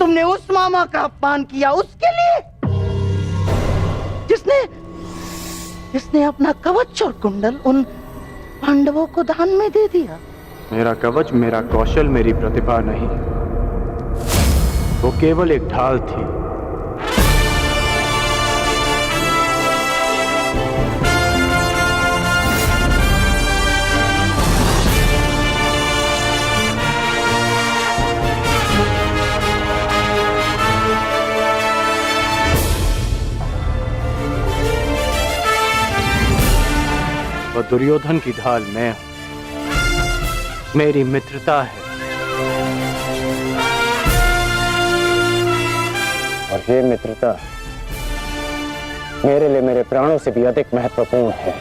तुमने उस मामा का अपमान किया उसके लिए, जिसने अपना कवच और कुंडल उन पांडवों को दान में दे दिया। मेरा कवच, मेरा कौशल, मेरी प्रतिभा नहीं, वो केवल एक ढाल थी। वो दुर्योधन की ढाल मैं हूं, मेरी मित्रता है। और ये मित्रता मेरे लिए मेरे प्राणों से भी अधिक महत्वपूर्ण है।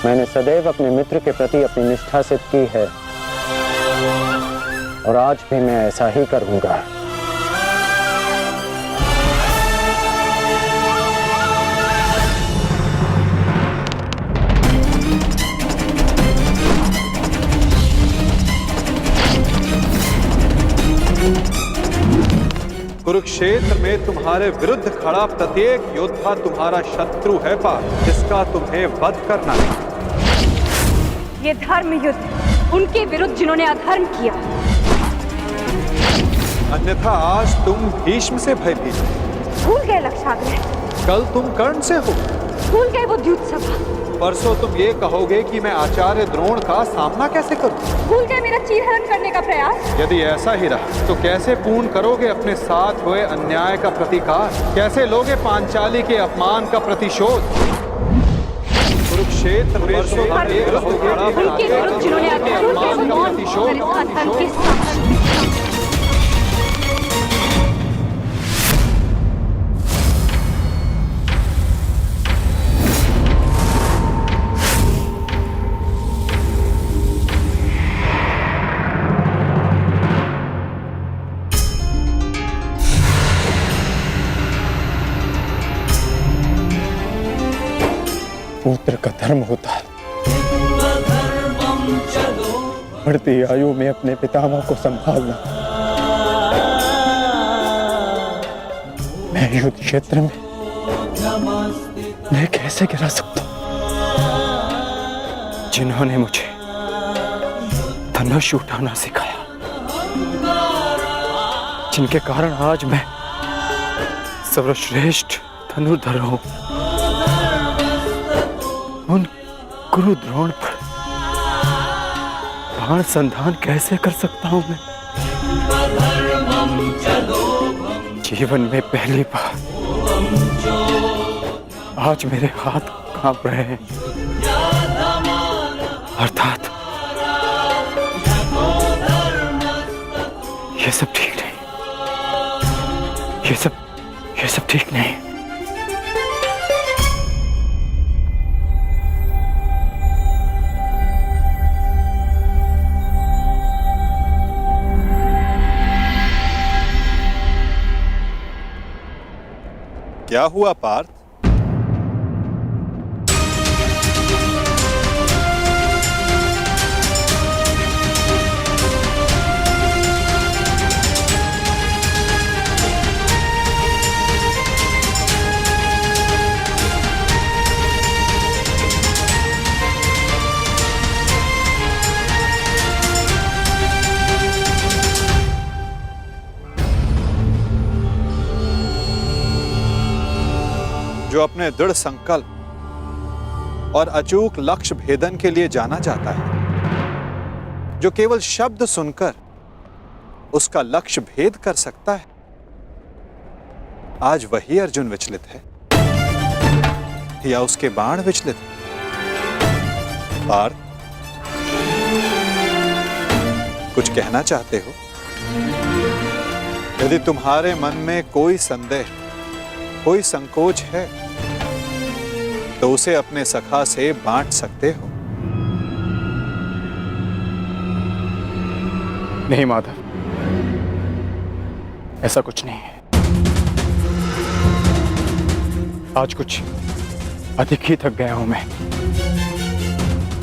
मैंने सदैव अपने मित्र के प्रति अपनी निष्ठा सिद्ध की है और आज भी मैं ऐसा ही करूंगा। कुरुक्षेत्र में तुम्हारे विरुद्ध खड़ा प्रत्येक योद्धा तुम्हारा शत्रु है पार्थ, जिसका तुम्हें वध करना है। ये धर्म युद्ध उनके विरुद्ध जिन्होंने अधर्म किया। अन्यथा आज तुम भीष्म से भयभीत हो। भूल गए लक्षाग्रह। कल तुम कर्ण से हो। भूल गए वो द्यूत सभा। परसों तुम ये कहोगे कि मैं आचार्य द्रोण का सामना कैसे करूं। भूल गए मेरा चीरहरण करने का प्रयास। यदि ऐसा ही रहा तो कैसे पूर्ण करोगे अपने साथ हुए अन्याय का प्रतिकार? कैसे लोगे पांचाली के अपमान का प्रतिशोध? कुरुक्षेत्र में उनके विरुद्ध जिन्होंने अधर्म का प्रतिशोध। पुत्र का धर्म होता है बढ़ती आयु में अपने पितामह को संभालना। मैं युद्ध क्षेत्र में मैं कैसे गिरा सकता हूं? जिन्होंने मुझे धनुष उठाना सिखाया, जिनके कारण आज मैं सर्वश्रेष्ठ धनुर्धर हूं, उन गुरु द्रोण पर बाण संधान कैसे कर सकता हूं मैं? जीवन में पहली बार आज मेरे हाथ कांप रहे हैं। अर्थात ये सब ठीक नहीं, ये सब ठीक नहीं। क्या हुआ पार्थ? जो अपने दृढ़ संकल्प और अचूक लक्ष्य भेदन के लिए जाना जाता है, जो केवल शब्द सुनकर उसका लक्ष्य भेद कर सकता है, आज वही अर्जुन विचलित है या उसके बाण विचलित है? पार्थ, कुछ कहना चाहते हो? यदि तुम्हारे मन में कोई संदेह, कोई संकोच है तो उसे अपने सखा से बांट सकते हो। नहीं माधव, ऐसा कुछ नहीं है। आज कुछ अधिक ही थक गया हूं मैं,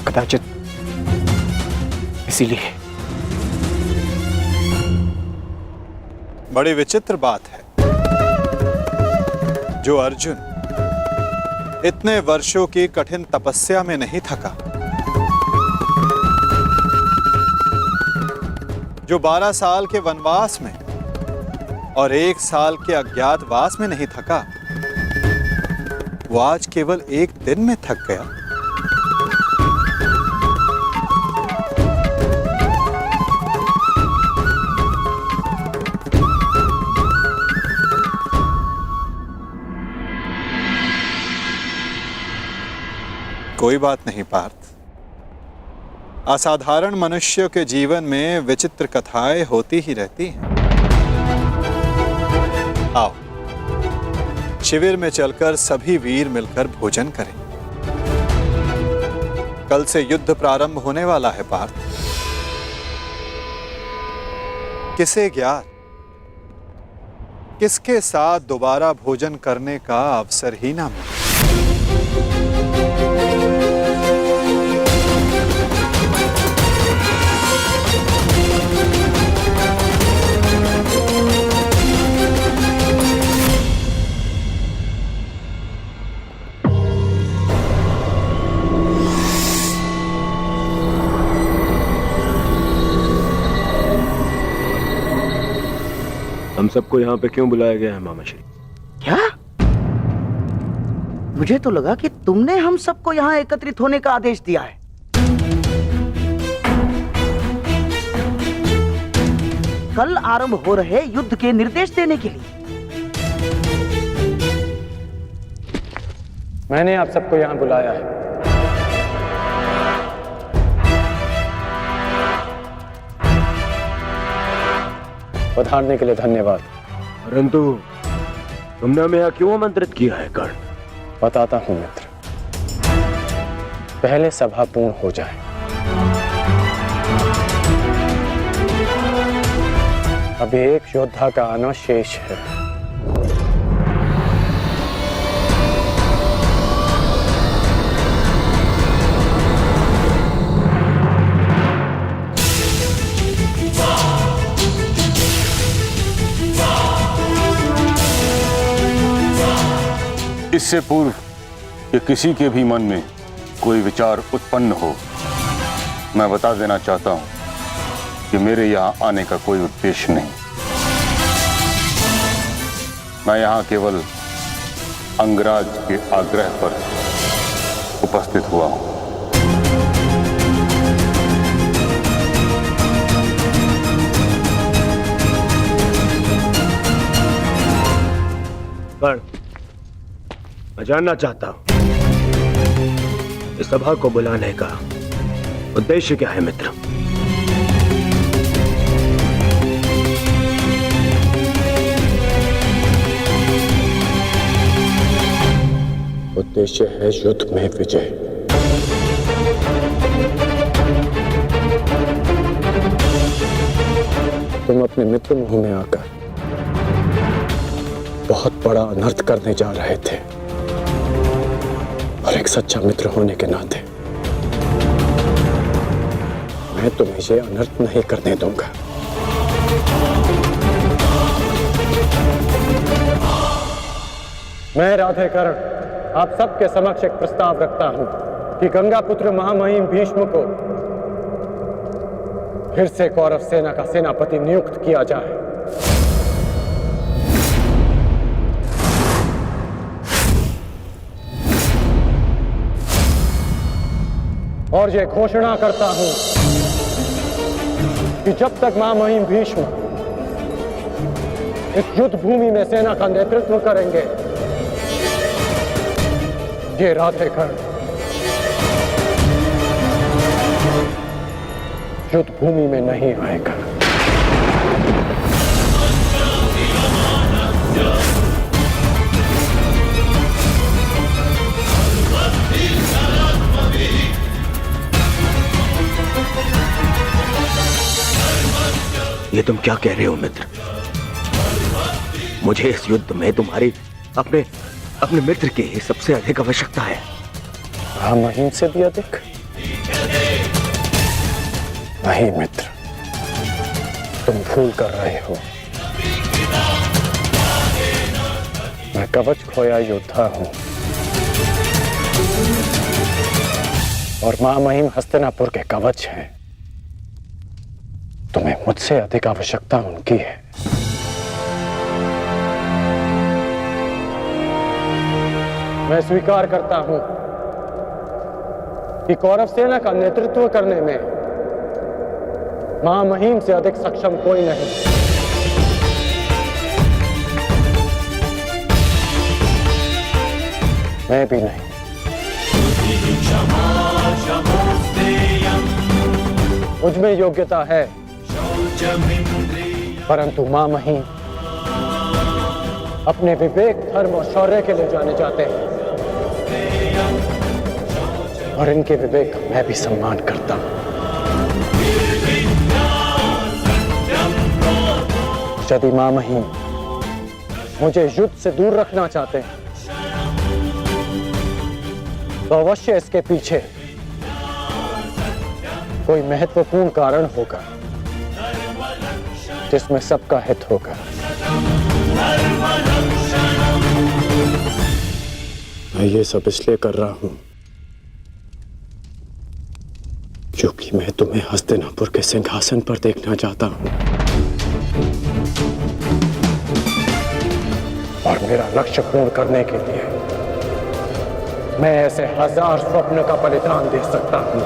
कदाचित इसीलिए। बड़ी विचित्र बात है, जो अर्जुन इतने वर्षों की कठिन तपस्या में नहीं थका, जो 12 साल के वनवास में और 1 साल के अज्ञातवास में नहीं थका, वो आज केवल एक दिन में थक गया। कोई बात नहीं पार्थ, असाधारण मनुष्यों के जीवन में विचित्र कथाएं होती ही रहती हैं। आओ शिविर में चलकर सभी वीर मिलकर भोजन करें। कल से युद्ध प्रारंभ होने वाला है पार्थ। किसे ज्ञात किसके साथ दोबारा भोजन करने का अवसर ही ना मिले। हम सबको यहाँ पे क्यों बुलाया गया है मामा श्री? क्या? मुझे तो लगा कि तुमने हम सबको यहाँ एकत्रित होने का आदेश दिया है। कल आरंभ हो रहे युद्ध के निर्देश देने के लिए। मैंने आप सबको यहाँ बुलाया है। पधारने के लिए धन्यवाद। परंतु तुमने हमें यहाँ क्यों आमंत्रित किया है कर्ण? बताता हूं मित्र, पहले सभा पूर्ण हो जाए। अभी एक योद्धा का आना शेष है। इससे पूर्व कि किसी के भी मन में कोई विचार उत्पन्न हो, मैं बता देना चाहता हूं कि मेरे यहां आने का कोई उद्देश्य नहीं। मैं यहां केवल अंगराज के आग्रह पर उपस्थित हुआ हूं। कर्ण, मैं जानना चाहता हूं इस सभा को बुलाने का उद्देश्य क्या है मित्र? उद्देश्य है युद्ध में विजय। तुम अपने मित्र मुंह में आकर बहुत बड़ा अनर्थ करने जा रहे थे, और एक सच्चा मित्र होने के नाते मैं तुम्हें ये अनर्थ नहीं करने दूंगा। मैं राधेकर्ण आप सबके समक्ष एक प्रस्ताव रखता हूं कि गंगा पुत्र महामहिम भीष्म को फिर से कौरव सेना का सेनापति नियुक्त किया जाए। और ये घोषणा करता हूं कि जब तक महामहिम भीष्म इस युद्ध भूमि में सेना का नेतृत्व करेंगे, ये राधेकर्ण युद्ध भूमि में नहीं आएगा। ये तुम क्या कह रहे हो मित्र? मुझे इस युद्ध में तुम्हारी अपने मित्र की ही सबसे अधिक आवश्यकता है। महामहिम से भी अधिक? नहीं मित्र, तुम भूल कर रहे हो। मैं कवच खोया योद्धा हूं और महामहिम हस्तिनापुर के कवच हैं। तुम्हें मुझसे अधिक आवश्यकता उनकी है। मैं स्वीकार करता हूं कि कौरव सेना का नेतृत्व करने में महामहिम से अधिक सक्षम कोई नहीं। मैं भी नहीं। मुझ में योग्यता है, परंतु महामहिम अपने विवेक, धर्म और शौर्य के लिए जाने जाते हैं और इनके विवेक का मैं भी सम्मान करता हूं। यदि महामहिम मुझे युद्ध से दूर रखना चाहते हैं तो अवश्य इसके पीछे कोई महत्वपूर्ण कारण होगा जिसमें सबका हित होगा। मैं ये सब इसलिए कर रहा हूं क्योंकि मैं तुम्हें हस्तिनापुर के सिंहासन पर देखना चाहता हूं और मेरा लक्ष्य पूर्ण करने के लिए मैं ऐसे 1000 स्वप्न का बलिदान दे सकता हूं।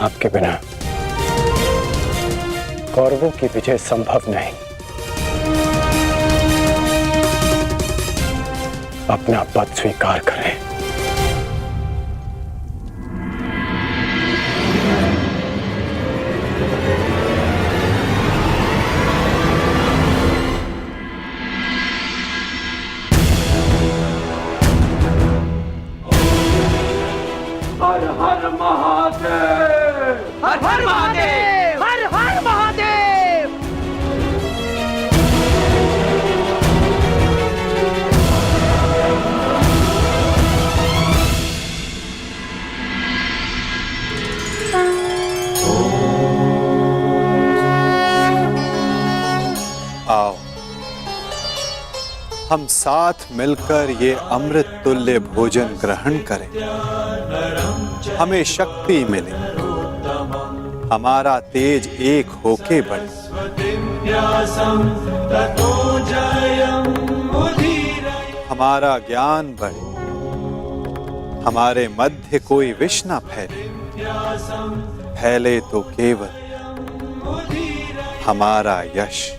आपके बिना कौरवों की विजय संभव नहीं। अपना पद स्वीकार करें। हर हर महादेव, हर हर महादेव, हर हर महादेव। आओ हम साथ मिलकर ये अमृत तुल्य भोजन ग्रहण करें, हमें शक्ति मिले, हमारा तेज एक होके बढ़े। हमारा ज्ञान बढ़े, हमारे मध्य कोई विष न फैले, फैले तो केवल हमारा यश।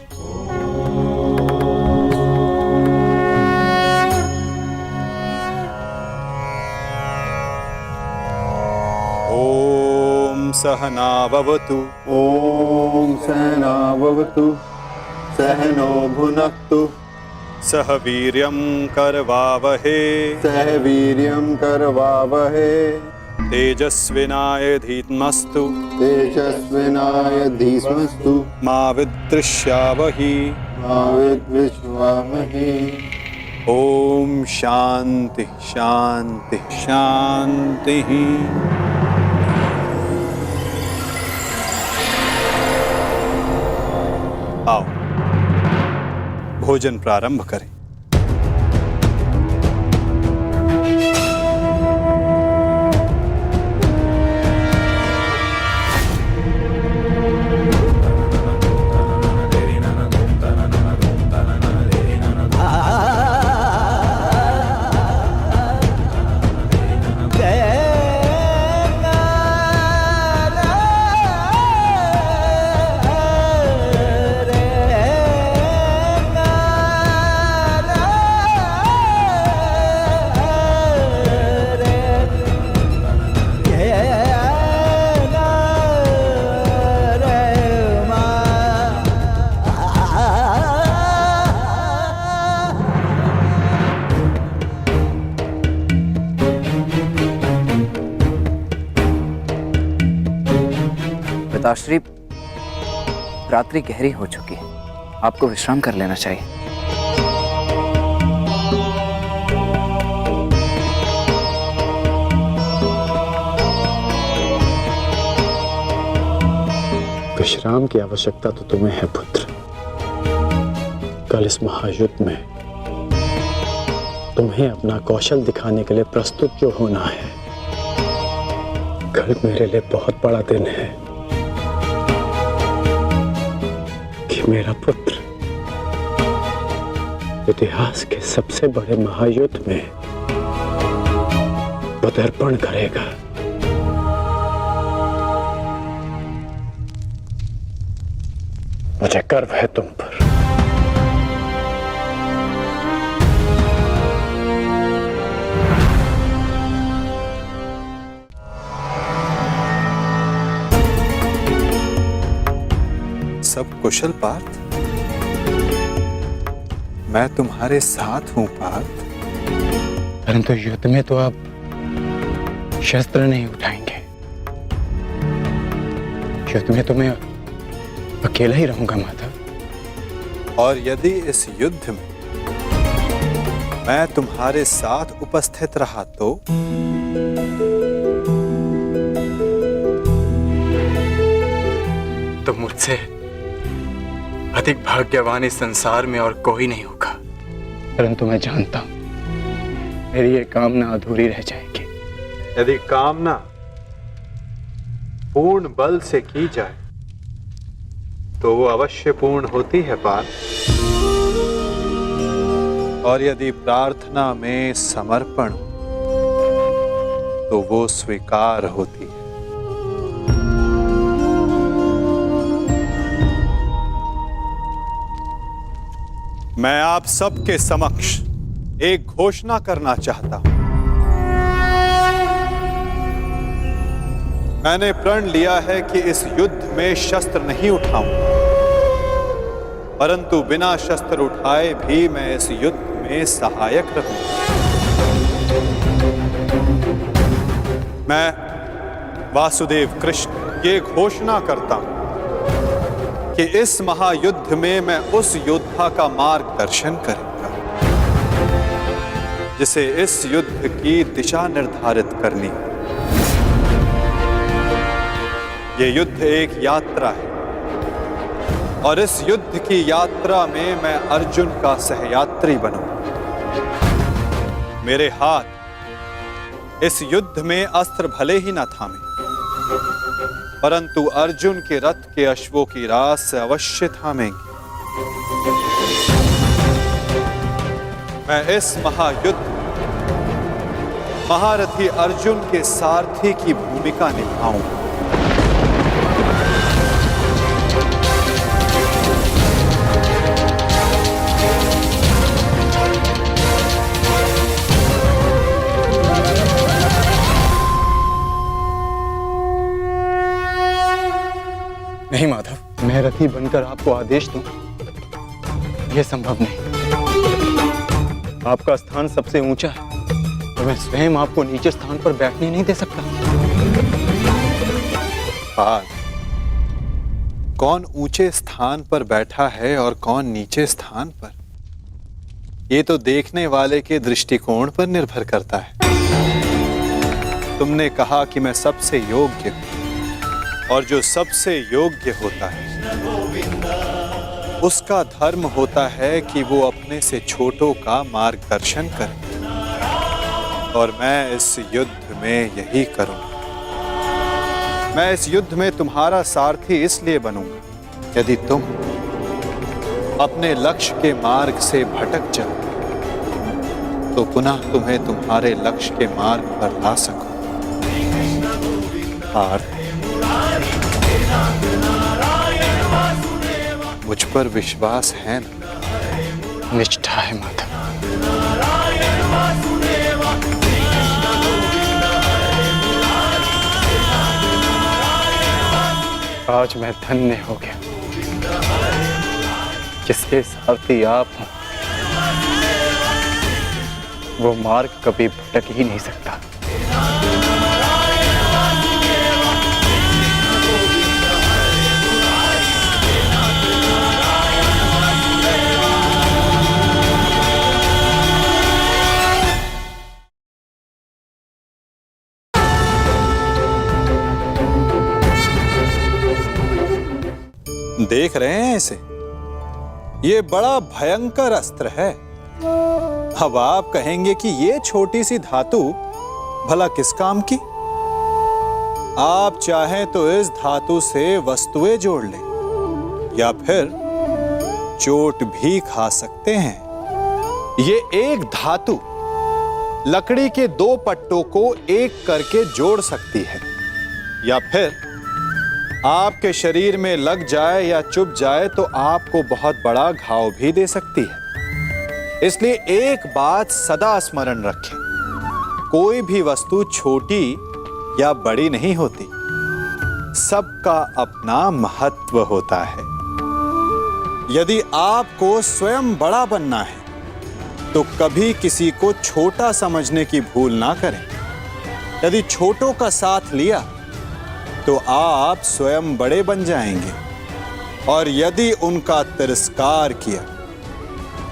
ओम सहना भवतु, ओम सहना भवतु, सहनो भुनक्तु, सह वीर्यं करवावहे, सह वीर्यं करवावहे, तेजस्विनाय धीमस्तु, तेजस्विनाय धीमस्तु, मा विद्विषावहि, मा विद्विषावहे। ओम शांति शांति शांति। आओ भोजन प्रारंभ करें। पिताश्री, रात्रि गहरी हो चुकी है, आपको विश्राम कर लेना चाहिए। विश्राम की आवश्यकता तो तुम्हें है पुत्र। कल इस महायुद्ध में तुम्हें अपना कौशल दिखाने के लिए प्रस्तुत जो होना है। कल मेरे लिए बहुत बड़ा दिन है कि मेरा पुत्र इतिहास के सबसे बड़े महायुद्ध में पदार्पण करेगा। मुझे गर्व है तुम पर। सब कुशल पार्थ? मैं तुम्हारे साथ हूं पार्थ। परंतु युद्ध में तो आप शस्त्र नहीं उठाएंगे। युद्ध में तो मैं अकेला ही रहूंगा माधव। और यदि इस युद्ध में मैं तुम्हारे साथ उपस्थित रहा तो मुझसे अधिक भाग्यवान इस संसार में और कोई नहीं होगा। परंतु मैं जानता हूं मेरी ये कामना अधूरी रह जाएगी। यदि कामना पूर्ण बल से की जाए तो वो अवश्य पूर्ण होती है पार्थ। और यदि प्रार्थना में समर्पण तो वो स्वीकार होती है। मैं आप सबके समक्ष एक घोषणा करना चाहता हूं। मैंने प्रण लिया है कि इस युद्ध में शस्त्र नहीं उठाऊंगा, परंतु बिना शस्त्र उठाए भी मैं इस युद्ध में सहायक रहूंगा। मैं वासुदेव कृष्ण ये घोषणा करता हूं कि इस महायुद्ध में मैं उस योद्धा का मार्गदर्शन करूंगा जिसे इस युद्ध की दिशा निर्धारित करनी है। ये युद्ध एक यात्रा है और इस युद्ध की यात्रा में मैं अर्जुन का सहयात्री बनूंगा। मेरे हाथ इस युद्ध में अस्त्र भले ही न थामे, परंतु अर्जुन के रथ के अश्वों की रास से अवश्य थामेंगे। मैं इस महायुद्ध महारथी अर्जुन के सारथी की भूमिका निभाऊंगा। नहीं माधव, मैं रथी बनकर आपको आदेश दूं, यह संभव नहीं। आपका स्थान सबसे ऊंचा है तो मैं स्वयं आपको नीचे स्थान पर बैठने नहीं दे सकता। कौन ऊंचे स्थान पर बैठा है और कौन नीचे स्थान पर, ये तो देखने वाले के दृष्टिकोण पर निर्भर करता है। तुमने कहा कि मैं सबसे योग्य हूं, और जो सबसे योग्य होता है उसका धर्म होता है कि वो अपने से छोटों का मार्गदर्शन करे। और मैं इस युद्ध में यही करूंगा। मैं इस युद्ध में तुम्हारा सारथी इसलिए बनूंगा यदि तुम अपने लक्ष्य के मार्ग से भटक जाओ तो पुनः तुम्हें तुम्हारे लक्ष्य के मार्ग पर ला सकूं। मुझ पर विश्वास है ना? निष्ठा है माधव। आज मैं धन्य हो गया जिसके सारथी आप हो। वो मार्ग कभी भटक ही नहीं सकता। देख रहे हैं इसे? ये बड़ा भयंकर अस्त्र है। अब आप कहेंगे कि ये छोटी सी धातु भला किस काम की? आप चाहें तो इस धातु से वस्तुएं जोड़ लें या फिर चोट भी खा सकते हैं। ये एक धातु लकड़ी के दो पट्टों को एक करके जोड़ सकती है या फिर आपके शरीर में लग जाए या चुभ जाए तो आपको बहुत बड़ा घाव भी दे सकती है। इसलिए एक बात सदा स्मरण रखें, कोई भी वस्तु छोटी या बड़ी नहीं होती, सबका अपना महत्व होता है। यदि आपको स्वयं बड़ा बनना है तो कभी किसी को छोटा समझने की भूल ना करें। यदि छोटों का साथ लिया तो आप स्वयं बड़े बन जाएंगे, और यदि उनका तिरस्कार किया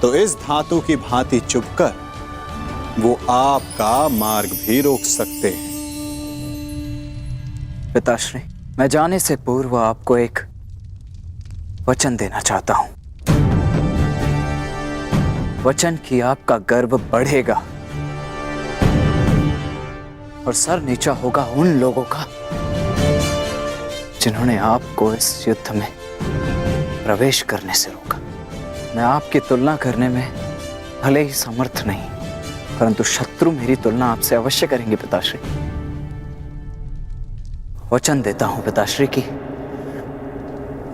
तो इस धातु की भांति चुभकर वो आपका मार्ग भी रोक सकते हैं। पिताश्री, मैं जाने से पूर्व आपको एक वचन देना चाहता हूं। वचन कि आपका गर्व बढ़ेगा और सर नीचा होगा उन लोगों का जिन्होंने आपको इस युद्ध में प्रवेश करने से रोका। मैं आपकी तुलना करने में भले ही समर्थ नहीं, परंतु शत्रु मेरी तुलना आपसे अवश्य करेंगे पिताश्री। वचन देता हूं पिताश्री की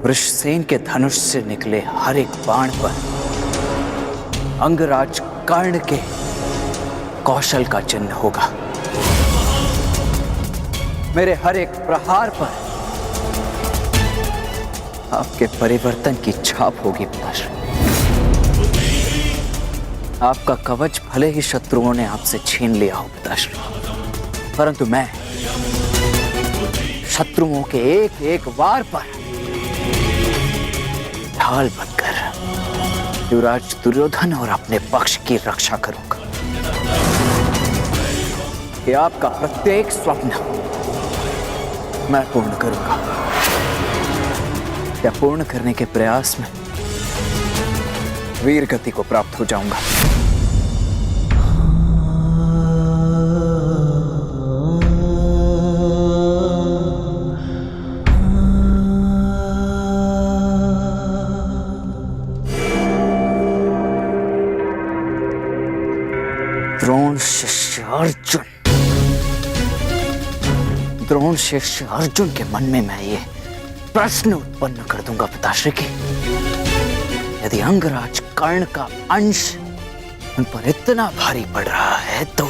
वृषसेन के धनुष से निकले हर एक बाण पर अंगराज कर्ण के कौशल का चिन्ह होगा। मेरे हर एक प्रहार पर आपके परिवर्तन की छाप होगी पिताश्री। आपका कवच भले ही शत्रुओं ने आपसे छीन लिया हो पिताश्री, परंतु मैं शत्रुओं के एक एक वार पर ढाल बनकर युवराज दुर्योधन और अपने पक्ष की रक्षा करूंगा। कि आपका प्रत्येक स्वप्न मैं पूर्ण करूंगा। या पूर्ण करने के प्रयास में वीर गति को प्राप्त हो जाऊंगा। द्रोण शिष्य अर्जुन के मन में मैं ये प्रश्न उत्पन्न कर दूंगा पिताश्री की, यदि अंगराज कर्ण का अंश उन पर इतना भारी पड़ रहा है तो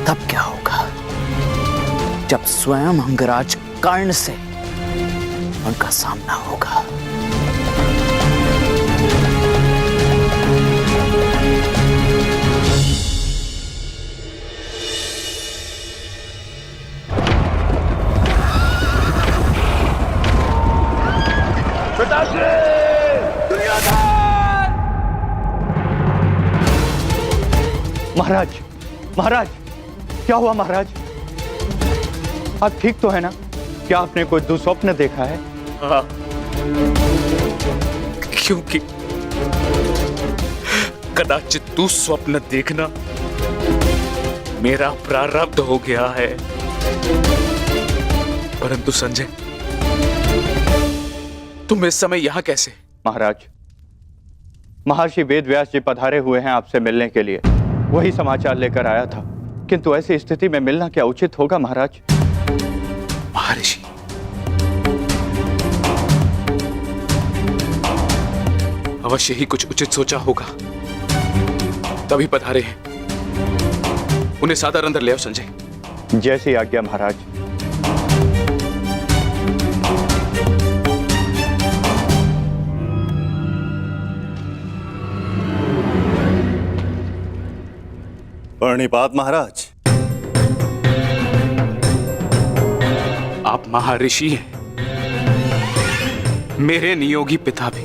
तब क्या होगा जब स्वयं अंगराज कर्ण से उनका सामना होगा। महाराज, महाराज, क्या हुआ महाराज? आप ठीक तो है ना? क्या आपने कोई दुस्वप्न देखा है? हाँ, क्योंकि कदाचित दुस्वप्न देखना मेरा प्रारब्ध हो गया है। परंतु संजय, तुम इस समय यहां कैसे? महाराज, महर्षि वेदव्यास जी पधारे हुए हैं आपसे मिलने के लिए। वही समाचार लेकर आया था, किंतु ऐसी स्थिति में मिलना क्या उचित होगा महाराज? महर्षि, अवश्य ही कुछ उचित सोचा होगा, तभी पधारे हैं। उन्हें सादर अंदर ले आओ संजय। जैसी आज्ञा महाराज। प्रणिपात महाराज। आप महर्षि हैं, मेरे नियोगी पिता भी।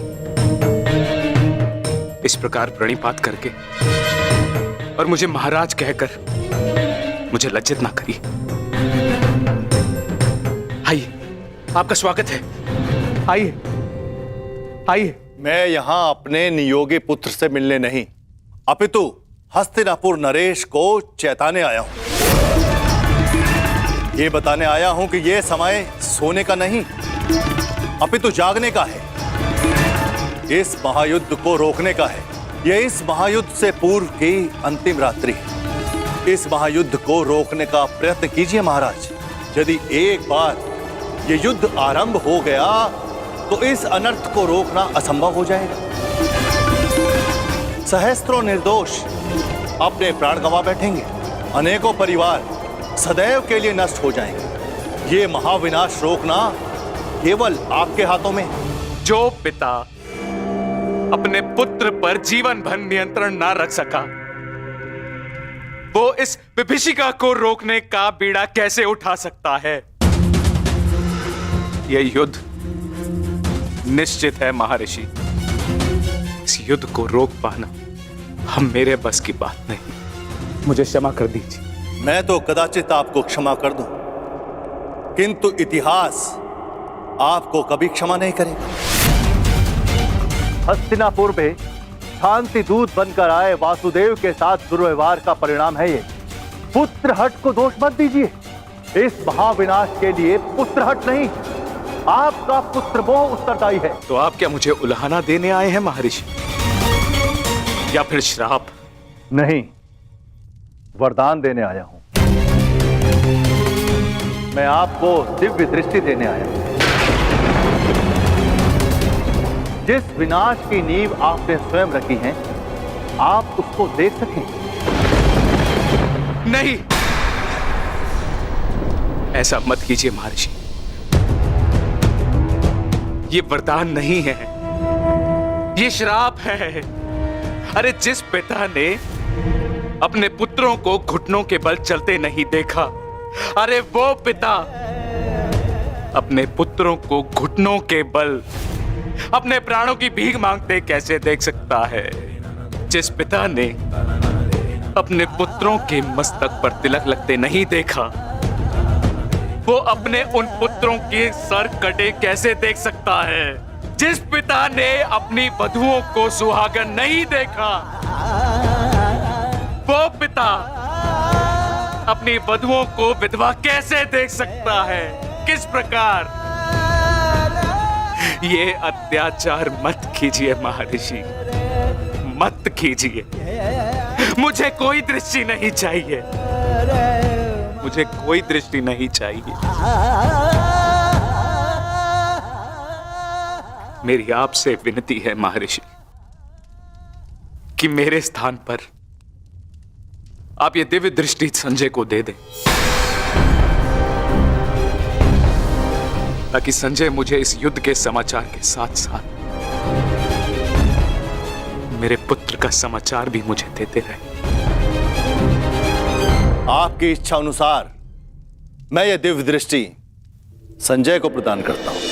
इस प्रकार प्रणिपात करके और मुझे महाराज कहकर मुझे लज्जित ना करिए। आइए, आपका स्वागत है। आइए आइए। मैं यहां अपने नियोगी पुत्र से मिलने नहीं, अपितु हस्तिनापुर नरेश को चेताने आया हूं। ये बताने आया हूं कि यह समय सोने का नहीं, अपितु जागने का है। इस महायुद्ध को रोकने का है। यह इस महायुद्ध से पूर्व की अंतिम रात्रि है। इस महायुद्ध को रोकने का प्रयत्न कीजिए महाराज। यदि एक बार यह युद्ध आरंभ हो गया तो इस अनर्थ को रोकना असंभव हो जाएगा। सहस्त्रों निर्दोष अपने प्राण गंवा बैठेंगे, अनेकों परिवार सदैव के लिए नष्ट हो जाएंगे। ये महाविनाश रोकना केवल आपके हाथों में। जो पिता अपने पुत्र पर जीवन भर नियंत्रण ना रख सका, वो इस विभीषिका को रोकने का बीड़ा कैसे उठा सकता है? यह युद्ध निश्चित है महर्षि। इस युद्ध को रोक पाना हम मेरे बस की बात नहीं। मुझे क्षमा कर दीजिए। मैं तो कदाचित आपको क्षमा कर दूं, किंतु इतिहास आपको कभी क्षमा नहीं करेगा। हस्तिनापुर में शांति दूत बनकर आए वासुदेव के साथ दुर्व्यवहार का परिणाम है ये। पुत्र हट को दोष मत दीजिए। इस महाविनाश के लिए पुत्र हट नहीं, आपका पुत्र मोह उत्तरदायी है। तो आप क्या मुझे उल्हाना देने आए हैं महर्षि, या फिर श्राप? नहीं, वरदान देने आया हूं। मैं आपको दिव्य दृष्टि देने आया हूं। जिस विनाश की नींव आपने स्वयं रखी है, आप उसको देख सकें। नहीं, ऐसा मत कीजिए महर्षि। ये वरदान नहीं है, ये श्राप है। अरे जिस पिता ने अपने पुत्रों को घुटनों के बल चलते नहीं देखा, अरे वो पिता अपने पुत्रों को घुटनों के बल अपने प्राणों की भीख मांगते कैसे देख सकता है? जिस पिता ने अपने पुत्रों के मस्तक पर तिलक लगते नहीं देखा, वो अपने उन पुत्रों के सर कटे कैसे देख सकता है? जिस पिता ने अपनी वधुओं को सुहागन नहीं देखा, वो पिता अपनी वधुओं को विधवा कैसे देख सकता है? किस प्रकार? ये अत्याचार मत कीजिए महर्षि, मत कीजिए। मुझे कोई दृष्टि नहीं चाहिए, मुझे कोई दृष्टि नहीं चाहिए। मेरी आपसे विनती है महर्षि कि मेरे स्थान पर आप ये दिव्य दृष्टि संजय को दे दें, ताकि संजय मुझे इस युद्ध के समाचार के साथ साथ मेरे पुत्र का समाचार भी मुझे देते रहे। आपकी इच्छा अनुसार मैं ये दिव्य दृष्टि संजय को प्रदान करता हूं।